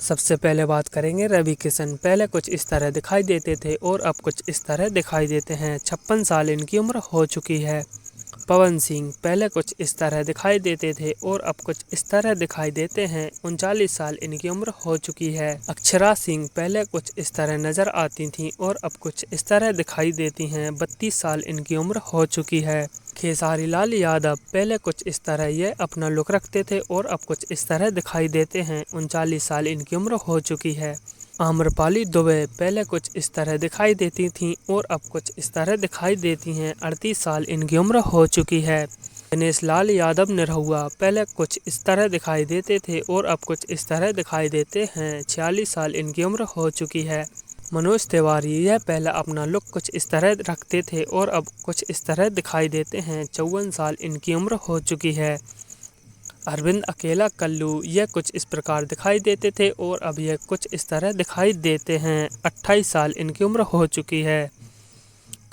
सबसे पहले बात करेंगे रवि किशन। पहले कुछ इस तरह दिखाई देते थे और अब कुछ इस तरह दिखाई देते हैं। 56 साल इनकी उम्र हो चुकी है। पवन सिंह पहले कुछ इस तरह दिखाई देते थे और अब कुछ इस तरह दिखाई देते हैं। 39 साल इनकी उम्र हो चुकी है। अक्षरा सिंह पहले कुछ इस तरह नजर आती थीं और अब कुछ इस तरह दिखाई देती हैं। 32 साल इनकी उम्र हो चुकी है। खेसारी लाल यादव पहले कुछ इस तरह ये अपना लुक रखते थे और अब कुछ इस तरह दिखाई देते हैं। 39 साल इनकी उम्र हो चुकी है। आम्रपाली दुबे पहले कुछ इस तरह दिखाई देती थीं और अब कुछ इस तरह दिखाई देती हैं। 38 साल इनकी उम्र हो चुकी है। गणेश लाल यादव निरहुआ पहले कुछ इस तरह दिखाई देते थे और अब कुछ इस तरह दिखाई देते हैं। 46 साल इनकी उम्र हो चुकी है। मनोज तिवारी यह पहले अपना लुक कुछ इस तरह रखते थे और अब कुछ इस तरह दिखाई देते हैं। 54 साल इनकी उम्र हो चुकी है। अरविंद अकेला कल्लू यह कुछ इस प्रकार दिखाई देते थे और अब यह कुछ इस तरह दिखाई देते हैं। 28 साल इनकी उम्र हो चुकी है।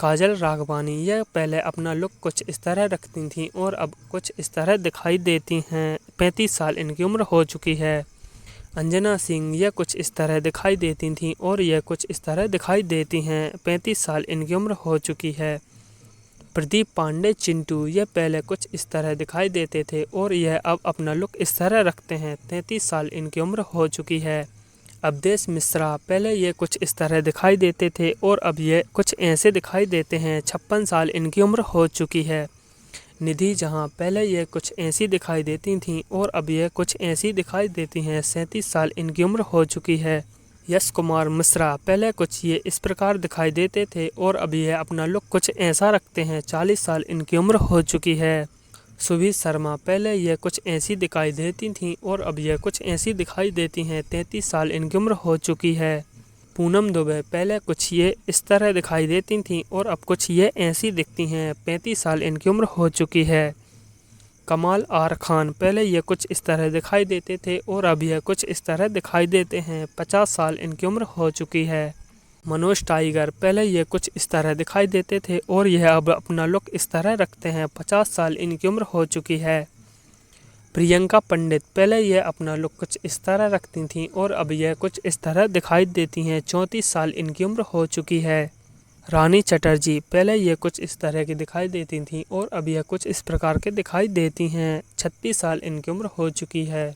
काजल राघवानी यह पहले अपना लुक कुछ इस तरह रखती थीं और अब कुछ इस तरह दिखाई देती हैं। 35 साल इनकी उम्र हो चुकी है। अंजना सिंह यह कुछ इस तरह दिखाई देती थीं और यह कुछ इस तरह दिखाई देती हैं। 35 साल इनकी उम्र हो चुकी है। प्रदीप पांडे चिंटू यह पहले कुछ इस तरह दिखाई देते थे और यह अब अपना लुक इस तरह रखते हैं। 33 साल इनकी उम्र हो चुकी है। अवधेश मिश्रा पहले ये कुछ इस तरह दिखाई देते थे और अब ये कुछ ऐसे दिखाई देते हैं। 56 साल इनकी उम्र हो चुकी है। निधि जहां पहले ये कुछ ऐसी दिखाई देती थीं और अब ये कुछ ऐसी दिखाई देती हैं। 37 साल इनकी उम्र हो चुकी है। यश कुमार मिश्रा पहले कुछ ये इस प्रकार दिखाई देते थे और अब यह अपना लुक कुछ ऐसा रखते हैं। 40 साल इनकी उम्र हो चुकी है। सुभी शर्मा पहले यह कुछ ऐसी दिखाई देती थीं और अब यह कुछ ऐसी दिखाई देती हैं। 33 साल इनकी उम्र हो चुकी है। पूनम दुबे पहले कुछ ये इस तरह दिखाई देती थीं और अब कुछ ये ऐसी दिखती हैं। 35 साल इनकी उम्र हो चुकी है। कमाल आर खान पहले ये कुछ इस तरह दिखाई देते थे और अब यह कुछ इस तरह दिखाई देते हैं। 50 साल इनकी उम्र हो चुकी है। मनोज टाइगर पहले ये कुछ इस तरह दिखाई देते थे और यह अब अपना लुक इस तरह रखते हैं। 50 साल इनकी उम्र हो चुकी है। प्रियंका पंडित पहले यह अपना लुक कुछ इस तरह रखती थीं और अब यह कुछ इस तरह दिखाई देती हैं। 34 साल इनकी उम्र हो चुकी है। रानी चटर्जी पहले ये कुछ इस तरह की दिखाई देती थीं और अब यह कुछ इस प्रकार के दिखाई देती हैं। 36 साल इनकी उम्र हो चुकी है।